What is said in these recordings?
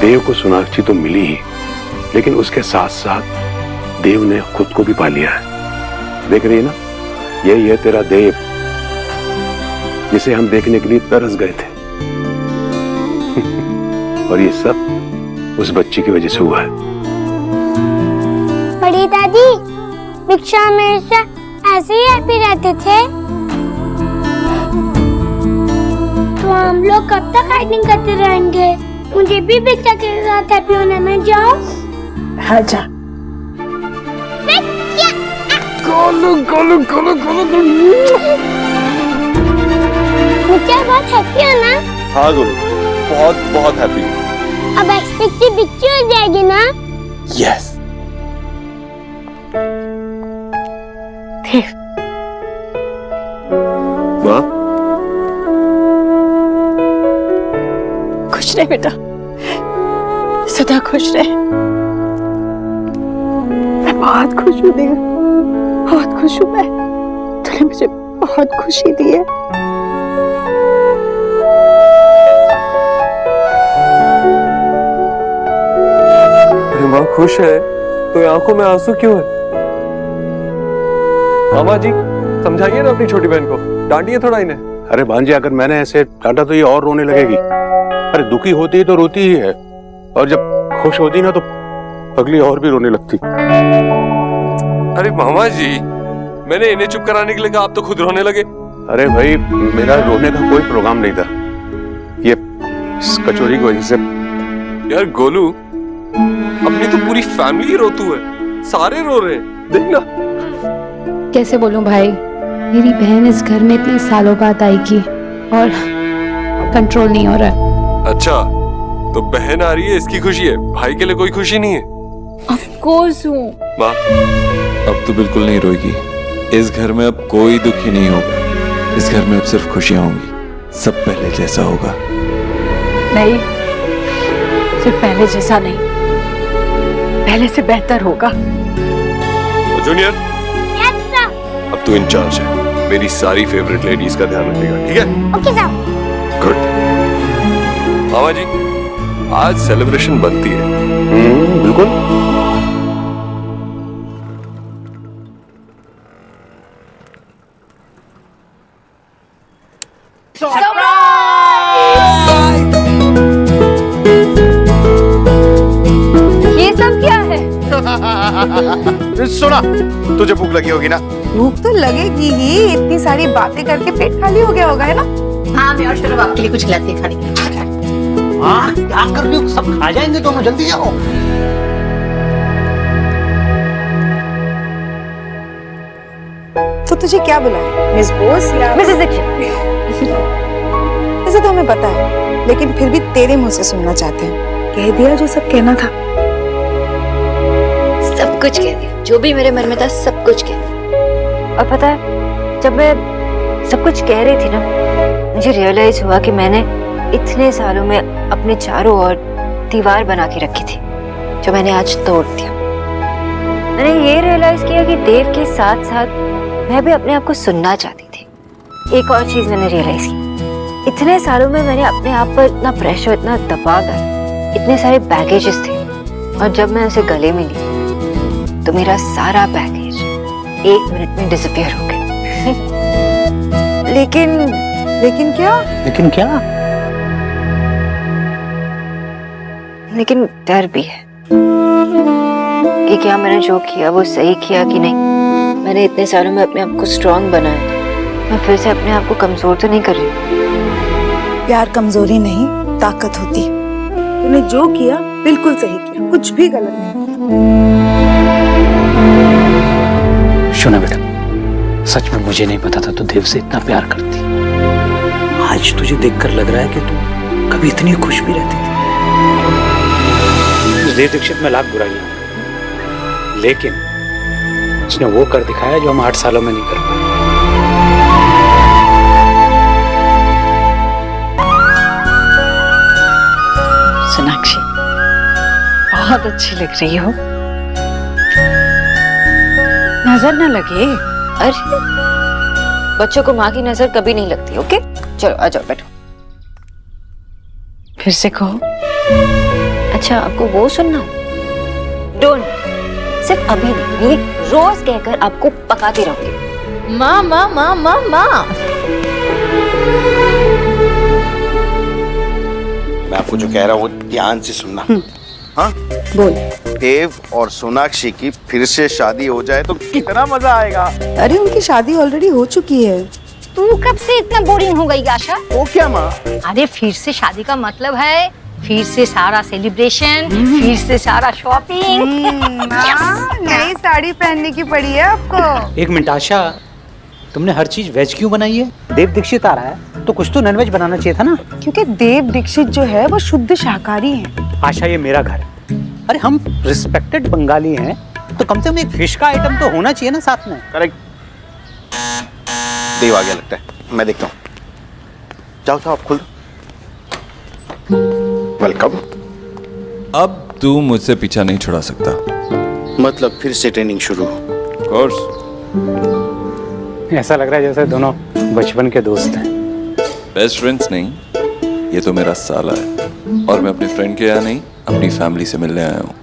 देव को सोनाक्षी तो मिली ही, लेकिन उसके साथ साथ देव ने खुद को भी पा लिया है। देख रही है ना, यही है तेरा देव जिसे हम देखने के लिए तरस गए थे। और ये सब उस बच्ची की वजह से हुआ है। बड़ी दादी, भिक्षा मेरे से ऐसे ही हैप्पी रहते थे, तो हम लोग कब तक हाइडिंग करते रहेंगे? मुझे भी भिक्षा के साथ हैप्पी होने में जाओ। हाँ जा। गोलू गोलू गोलू गोलू गोलू। मुझे बहुत हैप्पी हो ना? हाँ गोलू, बहुत बहुत हैप्पी। अब एक्सपेक्टेड भिक्षा हो जाएगी ना? यस। माँ, खुश रहे बेटा, सदा खुश रहे। मैं बहुत खुश हूँ देव, बहुत खुश हूँ मैं। तूने मुझे बहुत खुशी दी है। अरे माँ खुश है तो आंखों में आंसू क्यों है? मामा जी समझाइए ना अपनी छोटी बहन को, डांटिए थोड़ा इन्हें। अरे भांजे, अगर मैंने ऐसे डांटा तो ये और रोने लगेगी। अरे दुखी होती है तो रोती ही है, और जब खुश होती ना तो अगली और भी रोने लगती। अरे मामा जी, मैंने इन्हें चुप कराने के लिए कहा, आप तो खुद रोने लगे। अरे भाई, मेरा रोने का कोई प्रोग्राम नहीं था, ये इस कचौरी की वजह से। यार गोलू, अपनी तो पूरी फैमिली रोतू है, सारे रो रहे हैं, देखना। कैसे बोलूं भाई, मेरी बहन इस घर में इतने सालों बाद आएगी और कंट्रोल नहीं हो रहा। अच्छा, तो बहन आ रही है इसकी खुशी है, भाई के लिए कोई खुशी नहीं है? ऑफ कोर्स हूँ। माँ, अब तो बिल्कुल नहीं रोएगी। इस घर में अब कोई दुख ही नहीं होगा। इस घर में अब सिर्फ खुशियां होंगी। सब पहले जैसा होगा। नहीं, सिर्फ पहले जैसा नहीं, पहले से बेहतर होगा। जूनियर, अब तू इंचार्ज है, मेरी सारी फेवरेट लेडीज का ध्यान रखेगा, ठीक है? ओके साहब। गुड। मामा जी, आज सेलिब्रेशन बनती है। बिल्कुल। ये सब क्या है? सुना, तुझे भूख लगी होगी ना? भूख तो लगेगी ही, इतनी सारी बातें करके पेट खाली हो गया होगा, है ना? हाँ, मैं और शरब आपके लिए कुछ लाती है खाने के लिए। हाँ, क्या कर रही हो? सब खा जाएंगे दोनों, जल्दी आओ। तो तुझे क्या बुलाया, मिस बोस या मिसेस दीक्षित? ऐसे तो हमें पता है, लेकिन फिर भी तेरे मुंह से सुनना चाहते हैं। कह दिया जो सब कहना था। सब कुछ कह दिया, जो भी मेरे मन में था सब कुछ कह दिया। और पता है, जब मैं सब कुछ कह रही थी ना, मुझे रियलाइज हुआ कि मैंने इतने सालों में अपने चारों ओर दीवार बना के रखी थी, जो मैंने आज तोड़ दिया। मैंने ये रियलाइज किया कि देव के साथ साथ मैं भी अपने आप को सुनना चाहती थी। एक और चीज मैंने रियलाइज की, इतने सालों में मैंने अपने आप पर इतना प्रेशर, इतना दबाव डाला, इतने सारे बैगेजेस थे, और जब मैं उसे गले मिली तो मेरा सारा बैगेज 1 मिनट में डिसअपीयर हो गया। लेकिन क्या? लेकिन क्या? लेकिन डर भी है कि क्या मैंने जो किया वो सही किया कि नहीं। मैंने इतने सालों में अपने आप को स्ट्रांग बनाया, मैं फिर से अपने आप को कमजोर तो नहीं कर रही हूँ। प्यार कमजोरी नहीं, ताकत होती है। तूने जो किया बिल्कुल सही किया, कुछ भी गलत नहीं। सुना बेटा, सच में मुझे नहीं पता था तू देव से इतना प्यार करती। आज तुझे देखकर लग रहा है कि तू कभी इतनी खुश भी रहती थी। उस देव दीक्षित में लाख बुराइयां, लेकिन उसने वो कर दिखाया जो हम 8 सालों में नहीं कर पाए। सोनाक्षी, बहुत अच्छी लग रही हो। नजर न लगे। अरे, बच्चों को माँ की नजर कभी नहीं लगती। ओके, चलो आ जाओ, बैठो। फिर से कहो। अच्छा आपको वो सुनना? डोंट, सिर्फ अभी नहीं, ये रोज कहकर आपको पकाती रहूंगी। माँ माँ माँ माँ माँ। मैं आपको जो कह रहा हूँ वो ध्यान से सुनना। हाँ बोल। देव और सोनाक्षी की फिर से शादी हो जाए तो कितना मजा आएगा। अरे उनकी शादी ऑलरेडी हो चुकी है। तू कब से इतना बोरिंग हो गई आशा? वो क्या माँ? अरे फिर से शादी का मतलब है फिर से सारा सेलिब्रेशन, फिर से सारा शॉपिंग। नई साड़ी पहनने की पड़ी है आपको। एक मिनट आशा, तुमने हर चीज वेज क्यों बनाई है? देव दीक्षित आ रहा है तो कुछ तो नॉनवेज बनाना चाहिए था ना। क्योंकि देव दीक्षित जो है वो शुद्ध शाकाहारी है। आशा ये मेरा घर है। अरे हम रिस्पेक्टेड बंगाली हैं तो कम से कम एक फिश का आइटम तो होना चाहिए ना साथ में। करेक्ट। देव आ गया लगता है, मैं देखता हूँ। जाओ जाओ आप खुद। वेलकम। अब तू मुझसे पीछा नहीं छुड़ा सकता। मतलब फिर से ट्रेनिंग शुरू? Of course. ऐसा लग रहा है जैसे दोनों बचपन के दोस्त हैं। बेस्ट फ्रेंड्स नहीं, ये तो मेरा साला है और मैं अपने फ्रेंड के यहाँ नहीं अपनी फैमिली से मिलने आया हूँ।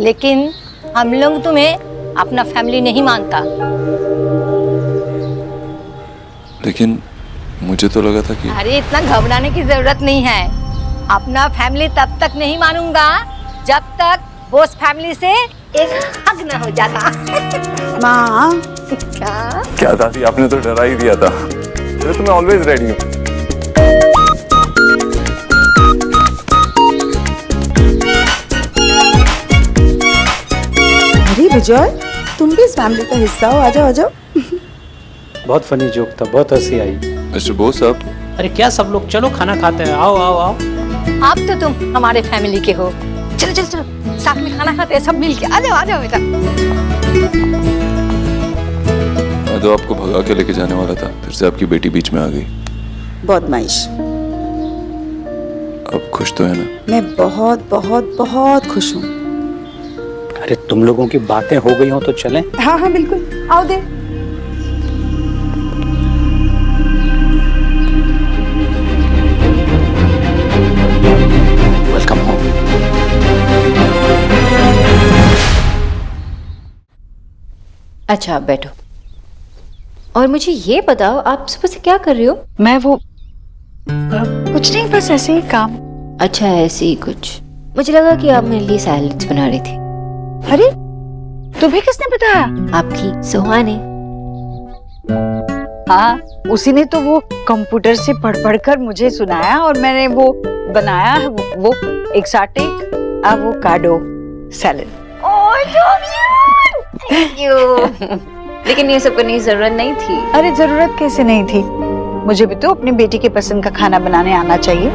लेकिन हम लोग तुम्हें अपना फैमिली नहीं मानता। लेकिन मुझे तो लगा था कि अरे इतना घबराने की जरूरत नहीं है। अपना फैमिली तब तक नहीं मानूंगा जब तक बोस फैमिली से एक हग न हो जाता। माँ क्या दादी, आपने तो डरा ही दिया था। तो मैं ऑलवेज रेडी हूँ। अरे विजय, तुम भी इस फैमिली का हिस्सा हो। आ जाओ आ जाओ। बहुत फनी जोक था, बहुत हंसी आई। मिस्टर बोस साहब। अरे क्या सब लोग, चलो खाना खाते हैं। आओ आओ आओ। अब तो तुम हमारे फैमिली के हो। चलो चलो चलो साथ में खाना खाते हैं सब मिलके। आ जाओ बेटा। मैं तो आपको भगा के लेके जाने वाला था, फिर से आपकी बेटी बीच में आ गई। बदमाइश। अब खुश तो है ना? मैं बहुत बहुत बहुत खुश हूँ। अरे तुम लोगों की बातें हो गई हो तो चलें। हाँ हाँ बिल्कुल, आओ दे। Welcome home. अच्छा आप बैठो और मुझे ये बताओ आप सुबह से क्या कर रही हो? मैं वो कुछ नहीं, बस ऐसे ही काम। अच्छा ऐसे ही कुछ। मुझे लगा कि आप मेरे लिए सैलेड्स बना रही थी। अरे तुम्हें किसने बताया? आपकी सोहा ने। हाँ, उसी ने तो वो कंप्यूटर से पढ़ कर मुझे सुनाया और मैंने वो बनाया है वो एक्साटिक एवोकाडो सैलेड। Thank you. लेकिन ये सब करने की जरूरत नहीं थी। अरे जरूरत कैसे नहीं थी, मुझे भी तो अपनी बेटी के पसंद का खाना बनाने आना चाहिए।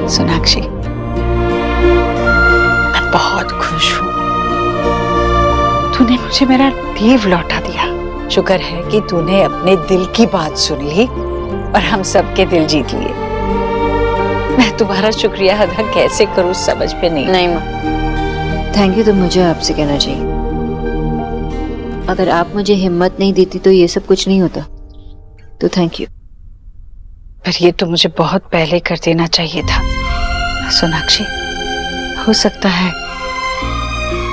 सोनाक्षी, मैं बहुत खुश हूँ। तूने मुझे मेरा देव लौटा दिया। शुक्र है कि तूने अपने दिल की बात सुन ली और हम सबके दिल जीत लिए। मैं तुम्हारा शुक्रिया अदा कैसे करूँ समझ में नहीं माँ, थैंक यू तो मुझे आपसे कहना चाहिए। अगर आप मुझे हिम्मत नहीं देती तो ये सब कुछ नहीं होता। तो थैंक यू। पर ये तो मुझे बहुत पहले कर देना चाहिए था सोनाक्षी। हो सकता है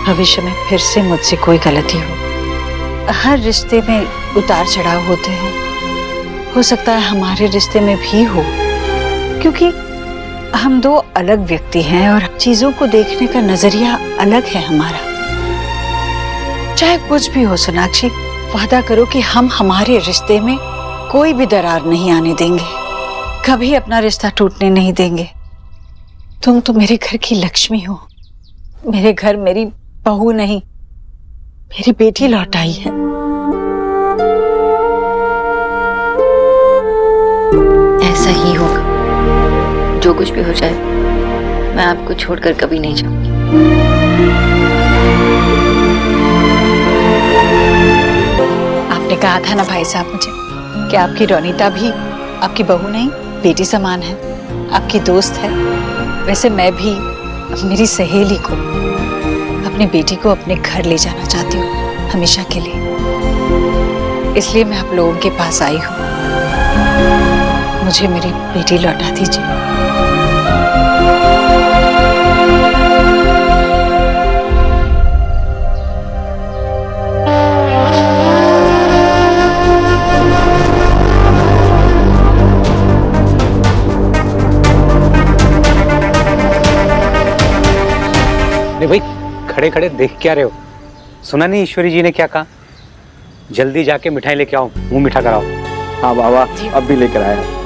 भविष्य में फिर से मुझसे कोई गलती हो। हर रिश्ते में उतार चढ़ाव होते हैं। हो सकता है हमारे रिश्ते में भी हो, क्योंकि हम दो अलग व्यक्ति हैं और चीजों को देखने का नजरिया अलग है हमारा। चाहे कुछ भी हो सोनाक्षी, वादा करो कि हम हमारे रिश्ते में कोई भी दरार नहीं आने देंगे, कभी अपना रिश्ता टूटने नहीं देंगे। तुम तो मेरे घर की लक्ष्मी हो। मेरे घर मेरी बहू नहीं, मेरी बेटी लौट आई है। ऐसा ही होगा। जो कुछ भी हो जाए, मैं आपको छोड़कर कभी नहीं जाऊंगी। आपने कहा था ना भाई साहब मुझे कि आपकी रोनीता भी आपकी बहू नहीं बेटी समान है, आपकी दोस्त है। वैसे मैं भी मेरी सहेली को, अपनी बेटी को अपने घर ले जाना चाहती हूँ हमेशा के लिए। इसलिए मैं आप लोगों के पास आई हूँ। मुझे मेरी बेटी लौटा दीजिए। अरे भाई खड़े खड़े देख क्या रहे हो? सुना नहीं ईश्वरी जी ने क्या कहा? जल्दी जाके मिठाई लेके आओ, मुंह मीठा कराओ। हाँ बाबा, अब भी लेकर आया।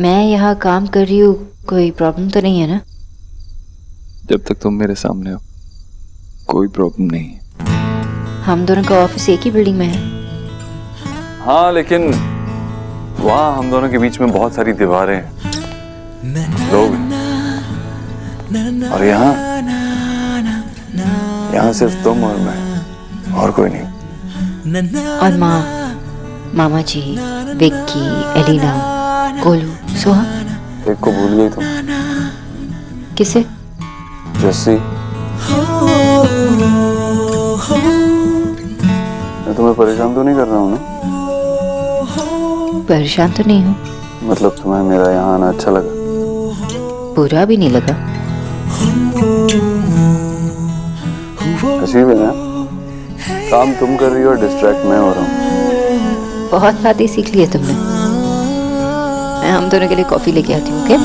मैं यहाँ काम कर रही हूँ, कोई प्रॉब्लम तो नहीं है ना? जब तक तुम मेरे सामने हो कोई प्रॉब्लम नहीं है। हम दोनों का ऑफिस एक ही बिल्डिंग में है। हाँ, लेकिन वहाँ हम दोनों के बीच में बहुत सारी दीवारें हैं, लोग हैं। और यहाँ सिर्फ तुम और मैं, और कोई नहीं। और मामा जी, विक्की, एलिना, गोलू, सोहा। एक को भूल गई तुम। किसे? जस्सी। मैं तुम्हें परेशान तो नहीं कर रहा हूँ ना? परेशान तो नहीं हूँ। मतलब तुम्हें मेरा यहाँ आना अच्छा लगा? बुरा भी नहीं लगा। अजीब है ना, काम तुम कर रही हो और डिस्ट्रैक्ट मैं हो रहा हूँ। बहुत बातें सीख ली है तुमने। मैं हम दोनों के लिए कॉफी लेके आती हूँ, ओके?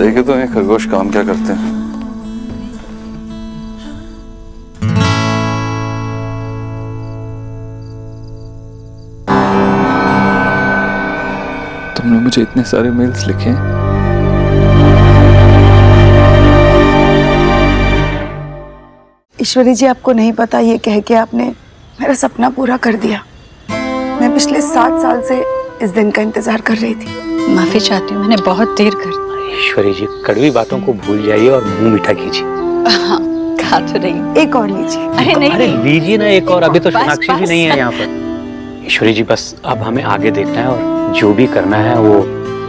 देखिए तो ये खरगोश काम क्या करते हैं। तुमने मुझे इतने सारे मेल्स लिखे हैं। ईश्वरी जी, आपको नहीं पता, ये कह के आपने मेरा सपना पूरा कर दिया। मैं पिछले 7 साल से इस दिन का इंतजार कर रही थी। माफी चाहती हूँ, मैंने बहुत देर कर दी। ईश्वरी जी, कड़वी बातों को भूल जाइए और मुंह मीठा कीजिए। हाँ, खा तो रही। एक और लीजिए। अरे नहीं, अरे लीजिए ना एक और, अभी तो बस, सोनाक्षी भी बस। नहीं है यहाँ पर। ईश्वरी जी, बस अब हमें आगे देखना है और जो भी करना है वो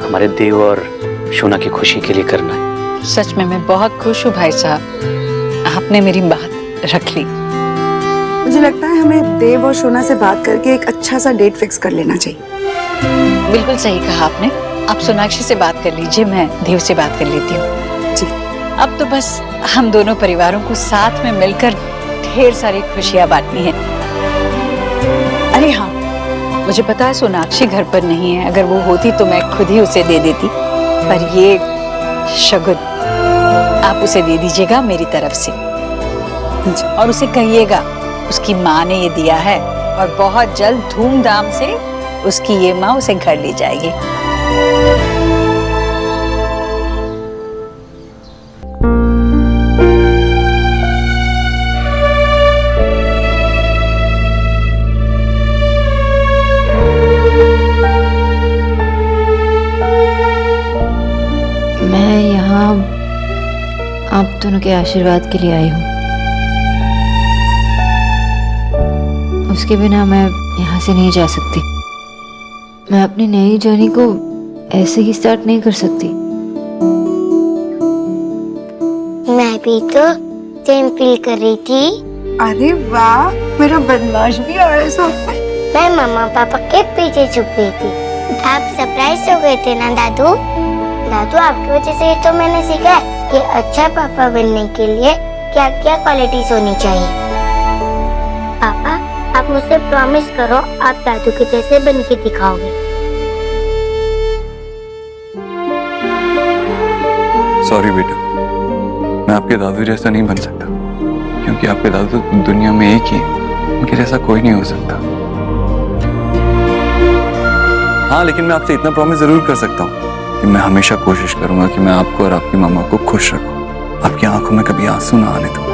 हमारे देव और शोना की खुशी के लिए करना है। सच में मैं बहुत खुश हूँ भाई साहब, आपने मेरी बात रख ली। मुझे लगता है हमें देव और शोना से बात करके एक अच्छा सा डेट फिक्स कर लेना चाहिए। बिल्कुल सही कहा आपने। आप सोनाक्षी से बात कर लीजिए, मैं देव से बात कर लेती हूँ। जी। अब तो बस हम दोनों परिवारों को साथ में मिलकर ढेर सारी खुशियाँ बांटनी है। अरे हाँ, मुझे पता है सोनाक्षी घर पर नहीं है, अगर वो होती तो मैं खुद ही उसे दे देती, पर ये शगुन आप उसे दे दीजिएगा मेरी तरफ से। और उसे कहिएगा उसकी माँ ने ये दिया है और बहुत जल्द धूमधाम से उसकी ये माँ उसे घर ले जाएगी। मैं यहाँ आप दोनों के आशीर्वाद के लिए आई हूँ। उसके बिना मैं यहाँ से नहीं जा सकती। मैं अपनी नई जर्नी को ऐसे ही स्टार्ट नहीं कर सकती। मैं भी तो सेम फील कर रही थी। अरे वाह, मेरा बदमाश भी आ रहा है साथ में। मैं मम्मा पापा के पीछे छुप गई थी। आप सरप्राइज हो गए थे ना दादू? दादू, आपकी वजह से तो मैंने सीखा है कि अच्छा पापा बनने के लिए क्या क्या क्वालिटीज होनी चाहिए। पापा, आप मुझसे प्रॉमिस करो आप दादू के जैसे बन के दिखाओगे। सॉरी बेटा, मैं आपके दादू जैसा नहीं बन सकता, क्योंकि आपके दादू दुनिया में एक ही है, उनके जैसा कोई नहीं हो सकता। हाँ, लेकिन मैं आपसे इतना प्रॉमिस जरूर कर सकता हूँ कि मैं हमेशा कोशिश करूंगा कि मैं आपको और आपकी मामा को खुश रखूं, आपकी आंखों में कभी आंसू ना आने दूं।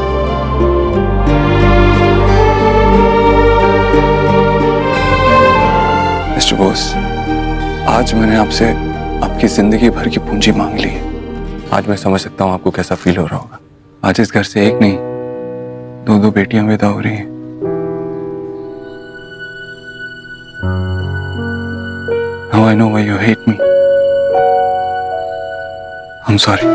मिस्टर बोस, आज मैंने आपसे आपकी जिंदगी भर की पूंजी मांग ली है। आज मैं समझ सकता हूँ आपको कैसा फील हो रहा होगा। आज इस घर से एक नहीं, दो दो बेटियां विदा हो रही हैं। Now I know why you hate me. I'm sorry.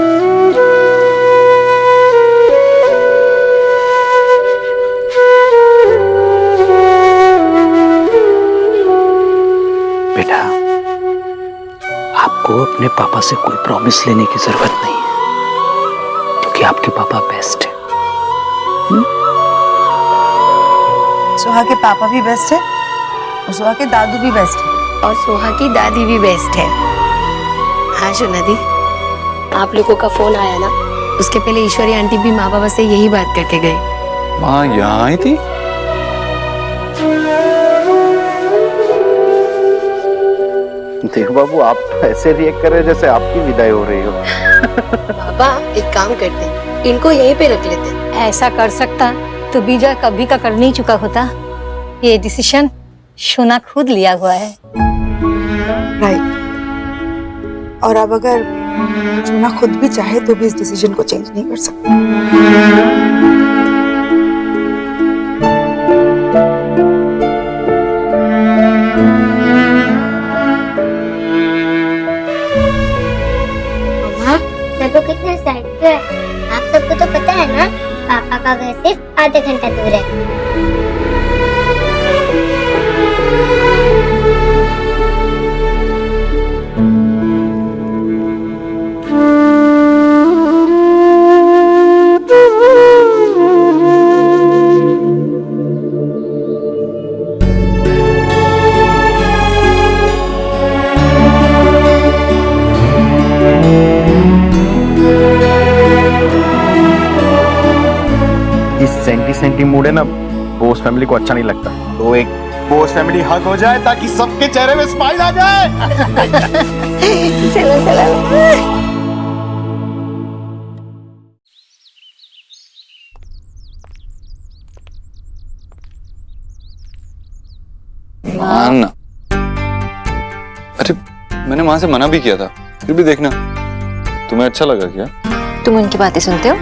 बेटा, आपको अपने पापा से कोई प्रॉमिस लेने की जरूरत नहीं है, क्योंकि आपके पापा बेस्ट है। सुहा के पापा भी बेस्ट है और सुहा के दादू भी बेस्ट है और सुहा की दादी भी बेस्ट है। हाँ शोना दी, आप लोगों का फोन आया ना, उसके पहले ईश्वरी आंटी भी माँ बाबा से यही बात करके गई। माँ यहाँ आई थी? देखो बाबू, आप तो ऐसे रिएक्ट कर रहे हैं जैसे आपकी विदाई हो रही हो। बाबा एक काम करते हैं, इनको यहीं पे रख लेते हैं। ऐसा कर सकता तो बीजा कभी का कर नहीं चुका होता। ये डिसीजन शोना खुद लिया हुआ है। राइट। और अब अगर सोना खुद भी चाहे तो भी इस डिसीजन को चेंज नहीं कर सकती। सब कितने साइड पे है, आप सबको तो पता है ना, पापा का घर सिर्फ आधा घंटा दूर है। सेंटी मूड है ना, बोस फैमिली को अच्छा नहीं लगता, तो एक बोस फैमिली हग हो जाए ताकि सबके चेहरे में स्माइल आ जाए। चलो चलो। माँ, अरे मैंने माँ से मना भी किया था, फिर भी देखना, तुम्हें अच्छा लगा क्या? तुम उनकी बातें सुनते हो?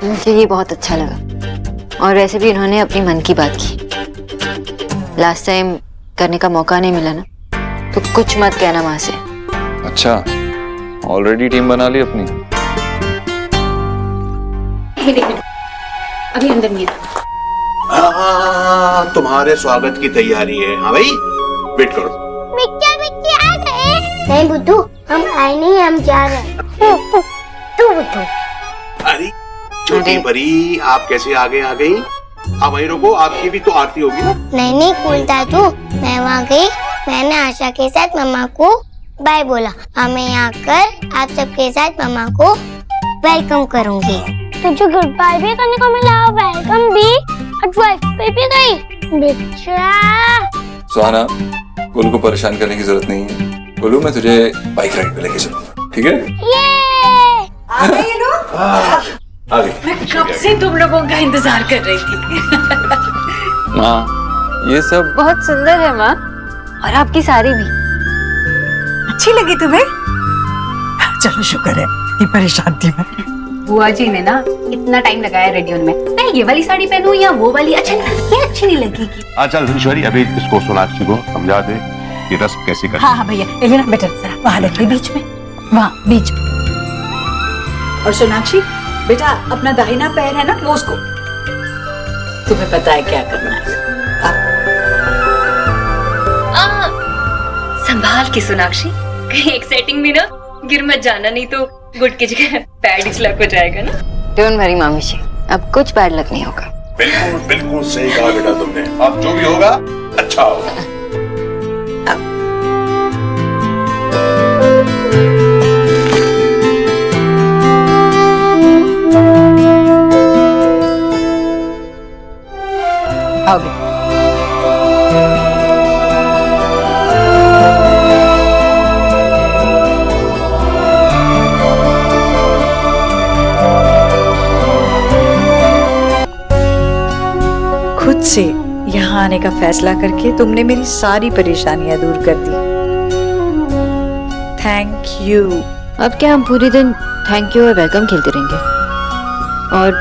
मुझे ये बहुत अच्छा लगा। और वैसे भी इन्होंने अपनी मन की बात की। लास्ट टाइम करने का मौका नहीं मिला ना, तो कुछ मत कहना माँ से। अच्छा, ऑलरेडी टीम बना ली अपनी। अभी अंदर नहीं। तुम्हारे स्वागत की तैयारी है। हाँ भाई, वेट करो। मिक्का मिक्की आ गए? नहीं बुद्धू, हम आए नहीं, हम जा रहे हैं। तू बुद्धू। अरे छोटी परी, आप कैसे आगे आ गई? आप वहीं रुको, आपकी भी तो आरती होगी ना। नहीं नहीं कूल दादू, मैं वहाँ गई, मैंने आशा के साथ मम्मा को बाय बोला। अब मैं यहाँ आकर आप सबके साथ मम्मा को वेलकम करूँगी। तुझे गुड बाय भी करने को मिला, वेलकम भी, और ड्राइव पे भी गई। बेचा सुहाना, गोलू को परेशान करने की जरूरत नहीं है। गोलू, मैं तुझे बाइक राइड पे लेके चलूंगा, ठीक है? ये आ गए ये लोग? मैं कब से तुम लोगों का इंतजार कर रही थी। माँ, ये सब बहुत सुंदर है माँ, और आपकी साड़ी भी अच्छी लगी तुम्हें? चलो शुक्र है, ये परेशान थी मैं। बुआ जी ने ना इतना टाइम लगाया रेडी होने में, मैं ये वाली साड़ी पहनूं या वो वाली? अच्छा ये अच्छी नहीं लगेगी। चल ईश्वरी, अभी इसको सोनाक्षी को समझा दे कि रस्म कैसे करनी। हाँ हाँ भैया, लेना बेटा जरा वहाँ लगे बीच में, वहाँ बीच में। और सोनाक्षी बेटा, अपना दाहिना पैर है ना, वो उसको, तुम्हें पता है क्या करना है। संभाल के सोनाक्षी, कहीं एक्साइटिंग भी ना गिर मत जाना, नहीं तो गुड की जगह पैड इचलक हो जाएगा ना। डोंट वरी मामी जी, अब कुछ बैड लक नहीं होगा। बिल्कुल बिल्कुल सही कहा बेटा तुमने। अब जो भी होगा अच्छा होगा। आओगे। खुद से यहाँ आने का फैसला करके तुमने मेरी सारी परेशानियां दूर कर दी। Thank you. अब क्या हम पूरे दिन थैंक यू और वेलकम खेलते रहेंगे? और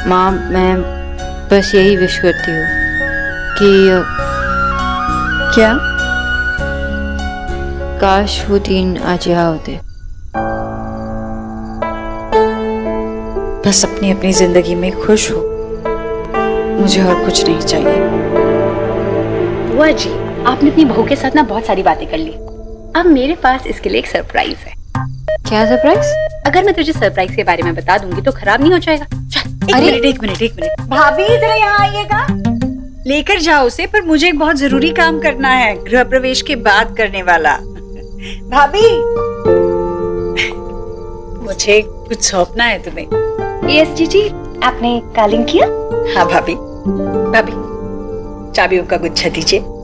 माँ, मैं बस यही विश करती हूँ कि क्या? काश वो दिन आज यहाँ होते। बस अपनी अपनी जिंदगी में खुश हो, मुझे और कुछ नहीं चाहिए। बुआ जी, आपने अपनी बहू के साथ ना बहुत सारी बातें कर ली। अब मेरे पास इसके लिए एक सरप्राइज है। क्या सरप्राइज? अगर मैं तुझे सरप्राइज के बारे में बता दूंगी तो खराब नहीं हो जाएगा। चल, एक मिनट। भाभी जरा यहाँ आइएगा। लेकर जाओ उसे, पर मुझे एक बहुत जरूरी काम करना है, गृह प्रवेश के बाद करने वाला। भाभी, मुझे कुछ सौंपना है तुम्हें। यस जीजी, आपने कॉलिंग किया? हाँ भाभी। भाभी, चाबियों का गुच्छा दीजिए।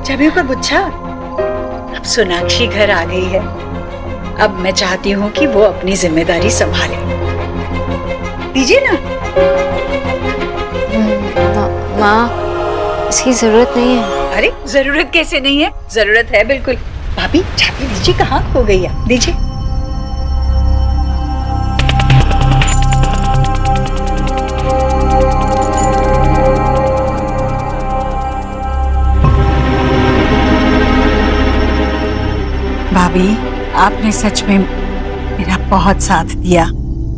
चाबियों का गुच्छा? अब सोनाक्षी घर आ गई है। अब मैं चाहती हूँ कि वो अपनी जिम्मेदारी संभाले। दीजिए ना। माँ, इसकी जरूरत नहीं है। अरे जरूरत कैसे नहीं है? जरूरत है बिल्कुल। भाभी, चाबी दीजिए, कहाँ खो गई है? दीजिए। भाभी, आपने सच में मेरा बहुत साथ दिया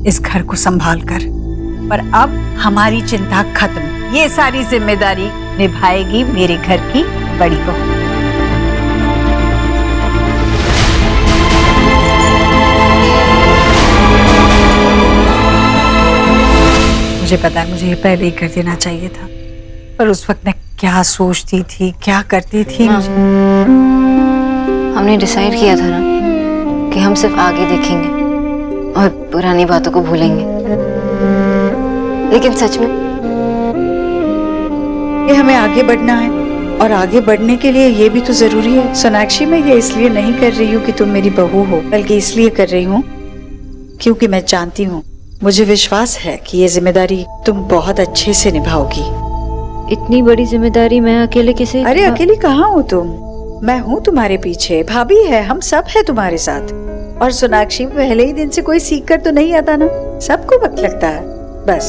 इस घर को संभालकर, पर अब हमारी चिंता खत्म। ये सारी जिम्मेदारी निभाएगी मेरे घर की बड़ी बहू। मुझे पता है, मुझे ये पहले ही कर देना चाहिए था, पर उस वक्त मैं क्या सोचती थी, क्या करती थी। हमने डिसाइड किया था ना कि हम सिर्फ आगे देखेंगे और पुरानी बातों को भूलेंगे, लेकिन सच में ये हमें आगे बढ़ना है, और आगे बढ़ने के लिए ये भी तो जरूरी है। सोनाक्षी, मैं ये इसलिए नहीं कर रही हूँ कि तुम मेरी बहू हो, बल्कि इसलिए कर रही हूँ क्योंकि मैं जानती हूँ, मुझे विश्वास है कि ये जिम्मेदारी तुम बहुत अच्छे से निभाओगी। इतनी बड़ी जिम्मेदारी मैं अकेले कैसे? अरे अकेली कहाँ हो तुम? मैं हूँ तुम्हारे पीछे, भाभी है, हम सब है तुम्हारे साथ। और सोनाक्षी, पहले ही दिन से कोई सीख कर तो नहीं आता ना, सबको वक्त लगता है। बस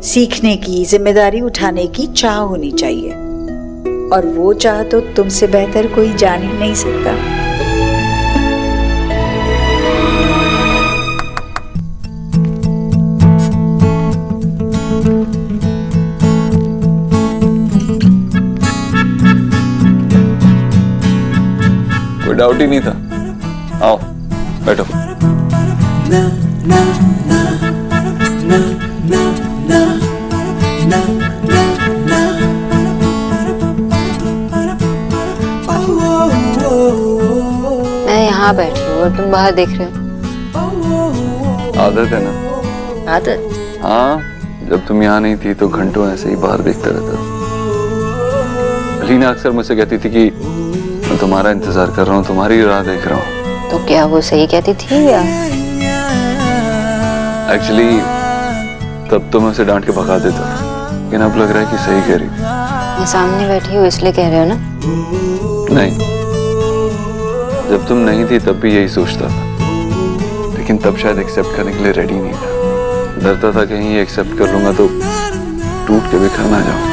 सीखने की, जिम्मेदारी उठाने की चाह होनी चाहिए, और वो चाह तो तुमसे बेहतर कोई जान ही नहीं सकता। कोई डाउट ही नहीं था। आओ बैठो। मैं यहाँ बैठ रही हूँ और तुम बाहर देख रहे हो। आदत है ना। आदत? हाँ, जब तुम यहाँ नहीं थी तो घंटों ऐसे ही बाहर देखता रहता था। अलीना अक्सर मुझसे कहती थी कि मैं तुम्हारा इंतजार कर रहा हूँ, तुम्हारी राह देख रहा हूँ। तो क्या वो सही कहती थी या? एक्चुअली तब तो मैं उसे डांट के भगा देता था, लेकिन अब लग रहा है कि सही कह रही। मैं सामने बैठी हूँ इसलिए कह रहे हो ना? नहीं, जब तुम नहीं थी तब भी यही सोचता था, लेकिन तब शायद एक्सेप्ट करने के लिए रेडी नहीं था। डरता था कहीं ये एक्सेप्ट कर लूंगा तो टूट के बिखर ना जाऊं।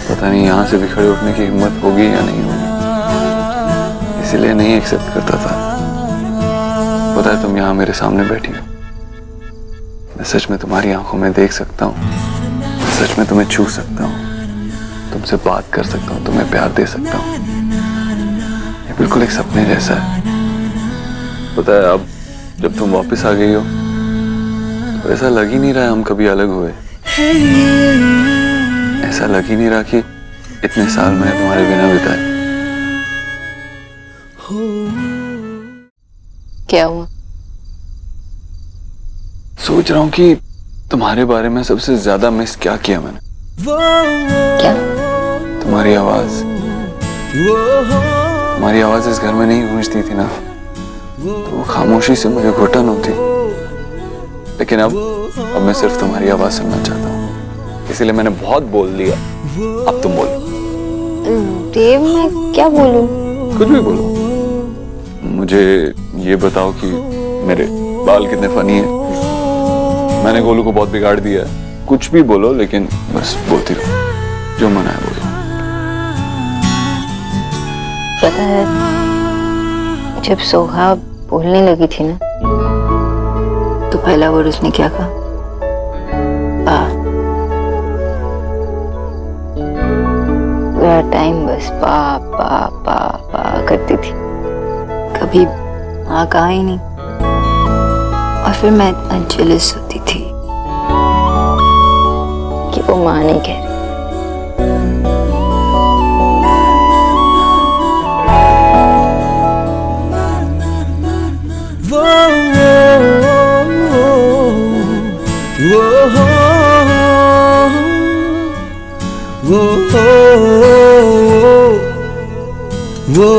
पता नहीं यहाँ से भी खड़े उठने की हिम्मत होगी या नहीं होगी, इसीलिए नहीं एक्सेप्ट करता था। पता है, तुम यहाँ मेरे सामने बैठी हो, मैं सच में तुम्हारी आंखों में देख सकता हूँ, सच में तुम्हें छू सकता हूँ, तुमसे बात कर सकता हूँ, तुम्हें प्यार दे सकता हूँ। ये बिल्कुल एक सपने जैसा है। पता है, अब जब तुम वापस आ गई हो तो ऐसा लग ही नहीं रहा है हम कभी अलग हुए। ऐसा लग ही नहीं रहा कि इतने साल मैंने तुम्हारे बिना बिताए। क्या हुआ? सोच रहा हूँ कि तुम्हारे बारे में सबसे ज्यादा मिस क्या किया मैंने। क्या? तुम्हारी आवाज। तुम्हारी आवाज इस घर में नहीं गूंजती थी ना, तो वो खामोशी से मुझे घुटन होती। लेकिन अब मैं सिर्फ तुम्हारी आवाज सुनना चाहता हूँ, इसीलिए मैंने बहुत बोल दिया अब तुम बोलो। देव, मैं क्या बोलूं? कुछ भी बोलो। मुझे ये बताओ कि मेरे बाल कितने फनी हैं। मैंने गोलू को बहुत बिगाड़ दिया है। कुछ भी बोलो, लेकिन बस बोलती रहो, जो मन है बोलो। पता है, जब सोहा बोलने लगी थी ना, तो पहला वर्ड उसने क्या कहा? पा। पूरा टाइम बस पा पा पा पा करती थी, कभी माँ कहा ही नहीं। और फिर मैं इतना जेलस होती थी कि वो माँ नहीं कह रही। वो